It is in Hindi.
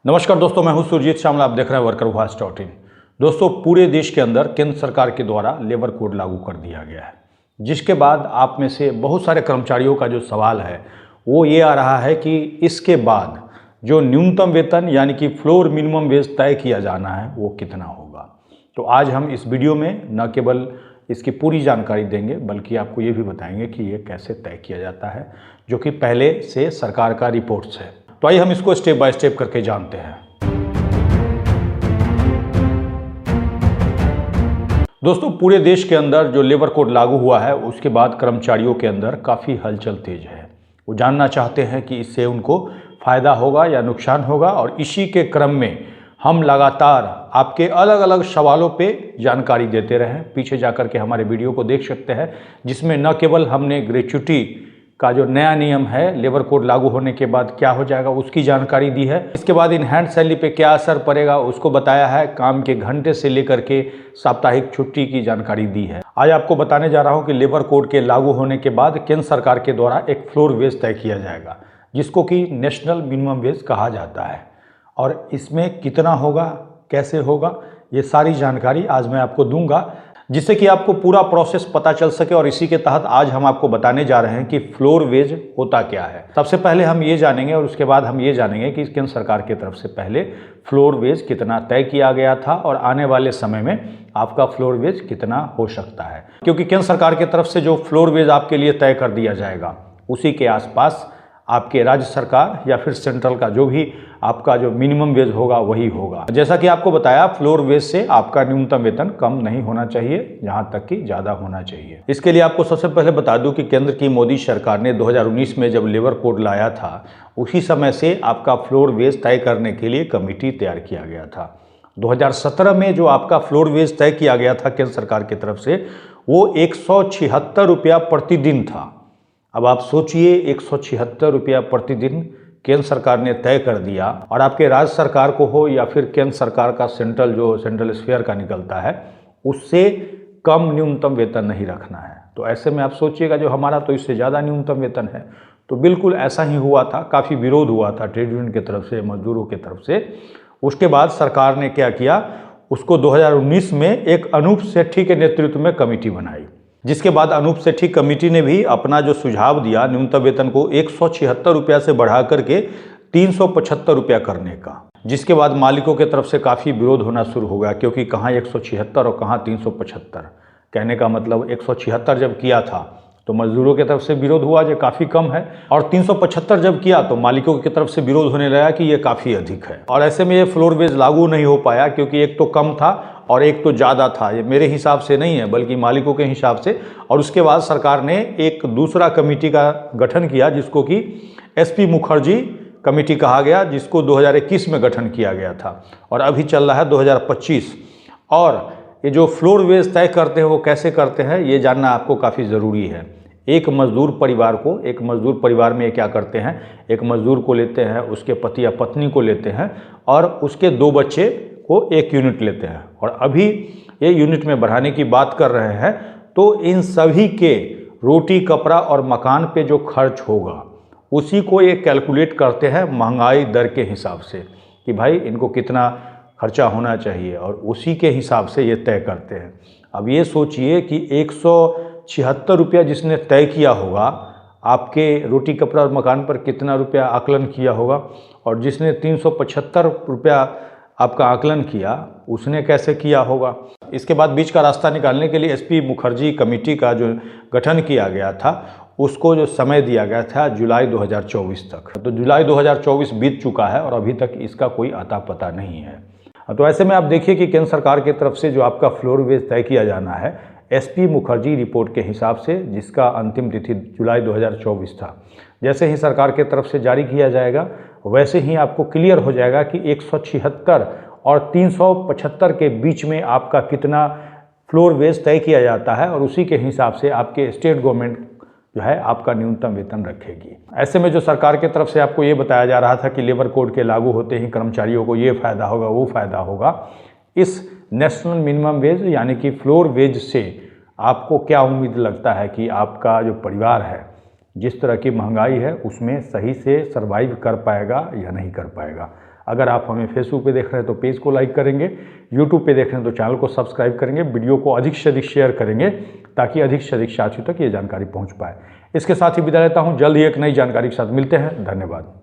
नमस्कार दोस्तों, मैं हूं सुरजीत श्यामला। आप देख रहे हैं वर्कर वॉइस डॉट इन। दोस्तों, पूरे देश के अंदर केंद्र सरकार के द्वारा लेबर कोड लागू कर दिया गया है, जिसके बाद आप में से बहुत सारे कर्मचारियों का जो सवाल है वो ये आ रहा है कि इसके बाद जो न्यूनतम वेतन यानी कि फ्लोर मिनिमम वेज तय किया जाना है वो कितना होगा। तो आज हम इस वीडियो में न केवल इसकी पूरी जानकारी देंगे बल्कि आपको ये भी बताएंगे कि ये कैसे तय किया जाता है, जो कि पहले से सरकार का रिपोर्ट्स है। तो आइए हम इसको स्टेप बाय स्टेप करके जानते हैं। दोस्तों, पूरे देश के अंदर जो लेबर कोड लागू हुआ है उसके बाद कर्मचारियों के अंदर काफ़ी हलचल तेज है। वो जानना चाहते हैं कि इससे उनको फ़ायदा होगा या नुकसान होगा, और इसी के क्रम में हम लगातार आपके अलग अलग सवालों पे जानकारी देते रहें। पीछे जाकर के हमारे वीडियो को देख सकते हैं, जिसमें न केवल हमने ग्रेच्युटी का जो नया नियम है लेबर कोड लागू होने के बाद क्या हो जाएगा उसकी जानकारी दी है। इसके बाद इन हैंड सैलरी पे क्या असर पड़ेगा उसको बताया है। काम के घंटे से लेकर के साप्ताहिक छुट्टी की जानकारी दी है। आज आपको बताने जा रहा हूं कि लेबर कोड के लागू होने के बाद केंद्र सरकार के द्वारा एक फ्लोर वेज तय किया जाएगा, जिसको कि नेशनल मिनिमम वेज कहा जाता है। और इसमें कितना होगा, कैसे होगा, ये सारी जानकारी आज मैं आपको दूंगा, जिससे कि आपको पूरा प्रोसेस पता चल सके। और इसी के तहत आज हम आपको बताने जा रहे हैं कि फ्लोर वेज होता क्या है। सबसे पहले हम ये जानेंगे और उसके बाद हम ये जानेंगे कि केंद्र सरकार की तरफ से पहले फ्लोर वेज कितना तय किया गया था और आने वाले समय में आपका फ्लोर वेज कितना हो सकता है। क्योंकि केंद्र सरकार की तरफ से जो फ्लोर वेज आपके लिए तय कर दिया जाएगा उसी के आसपास आपके राज्य सरकार या फिर सेंट्रल का जो भी आपका जो मिनिमम वेज होगा वही होगा। जैसा कि आपको बताया, फ्लोर वेज से आपका न्यूनतम वेतन कम नहीं होना चाहिए, जहां तक कि ज़्यादा होना चाहिए। इसके लिए आपको सबसे पहले बता दूं कि केंद्र की मोदी सरकार ने 2019 में जब लेबर कोड लाया था उसी समय से आपका फ्लोर वेज तय करने के लिए कमेटी तैयार किया गया था। 2017 में जो आपका फ्लोर वेज तय किया गया था केंद्र सरकार की तरफ से, वो 176 रुपया प्रतिदिन था। अब आप सोचिए, 176 रुपया प्रतिदिन केंद्र सरकार ने तय कर दिया, और आपके राज्य सरकार को हो या फिर केंद्र सरकार का सेंट्रल स्फीयर का निकलता है, उससे कम न्यूनतम वेतन नहीं रखना है। तो ऐसे में आप सोचिएगा जो हमारा तो इससे ज़्यादा न्यूनतम वेतन है। तो बिल्कुल ऐसा ही हुआ था, काफ़ी विरोध हुआ था ट्रेड यूनियन की तरफ से, मजदूरों की तरफ से। उसके बाद सरकार ने क्या किया, उसको 2019 में एक अनूप सेठी के नेतृत्व में कमेटी बनाई, जिसके बाद अनूप सेठी कमेटी ने भी अपना जो सुझाव दिया न्यूनतम वेतन को 176 रुपया से बढ़ा करके 375 रुपया करने का, जिसके बाद मालिकों के तरफ से काफ़ी विरोध होना शुरू हो गया। क्योंकि कहाँ 176 और कहाँ 375, कहने का मतलब 176 जब किया था तो मजदूरों की तरफ से विरोध हुआ जो काफ़ी कम है, और 375 जब किया तो मालिकों की तरफ से विरोध होने लगा कि ये काफ़ी अधिक है। और ऐसे में ये फ्लोर वेज लागू नहीं हो पाया, क्योंकि एक तो कम था और एक तो ज़्यादा था। ये मेरे हिसाब से नहीं है बल्कि मालिकों के हिसाब से। और उसके बाद सरकार ने एक दूसरा कमेटी का गठन किया, जिसको कि SP मुखर्जी कमेटी कहा गया, जिसको 2021 में गठन किया गया था और अभी चल रहा है 2025। और ये जो फ्लोर वेज तय करते हैं वो कैसे करते हैं ये जानना आपको काफ़ी ज़रूरी है। एक मजदूर परिवार में ये क्या करते हैं, एक मजदूर को लेते हैं, उसके पति या पत्नी को लेते हैं, और उसके 2 बच्चे को एक यूनिट लेते हैं। और अभी ये यूनिट में बढ़ाने की बात कर रहे हैं। तो इन सभी के रोटी, कपड़ा और मकान पे जो खर्च होगा उसी को ये कैलकुलेट करते हैं महंगाई दर के हिसाब से, कि भाई इनको कितना खर्चा होना चाहिए, और उसी के हिसाब से ये तय करते हैं। अब ये सोचिए कि 176 रुपया जिसने तय किया होगा, आपके रोटी, कपड़ा और मकान पर कितना रुपया आकलन किया होगा, और जिसने 375 रुपया आपका आकलन किया उसने कैसे किया होगा। इसके बाद बीच का रास्ता निकालने के लिए SP मुखर्जी कमेटी का जो गठन किया गया था उसको जो समय दिया गया था जुलाई 2024 तक। तो जुलाई 2024 बीत चुका है और अभी तक इसका कोई अता पता नहीं है। तो ऐसे में आप देखिए कि केंद्र सरकार की तरफ से जो आपका फ्लोर वेज तय किया जाना है SP मुखर्जी रिपोर्ट के हिसाब से, जिसका अंतिम तिथि जुलाई 2024 था, जैसे ही सरकार की तरफ से जारी किया जाएगा वैसे ही आपको क्लियर हो जाएगा कि 176 और 375 के बीच में आपका कितना फ्लोर वेज तय किया जाता है, और उसी के हिसाब से आपके स्टेट गवर्नमेंट जो है आपका न्यूनतम वेतन रखेगी। ऐसे में जो सरकार की तरफ से आपको ये बताया जा रहा था कि लेबर कोड के लागू होते ही कर्मचारियों को ये फ़ायदा होगा, वो फ़ायदा होगा, इस नेशनल मिनिमम वेज यानी कि फ्लोर वेज से आपको क्या उम्मीद लगता है कि आपका जो परिवार है जिस तरह की महंगाई है उसमें सही से सर्वाइव कर पाएगा या नहीं कर पाएगा। अगर आप हमें फेसबुक पे देख रहे हैं तो पेज को लाइक करेंगे, यूट्यूब पे देख रहे हैं तो चैनल को सब्सक्राइब करेंगे, वीडियो को अधिक से अधिक शेयर करेंगे ताकि अधिक से अधिक साथियों तक ये जानकारी पहुँच पाए। इसके साथ ही विदा लेता हूँ, जल्द ही एक नई जानकारी के साथ मिलते हैं। धन्यवाद।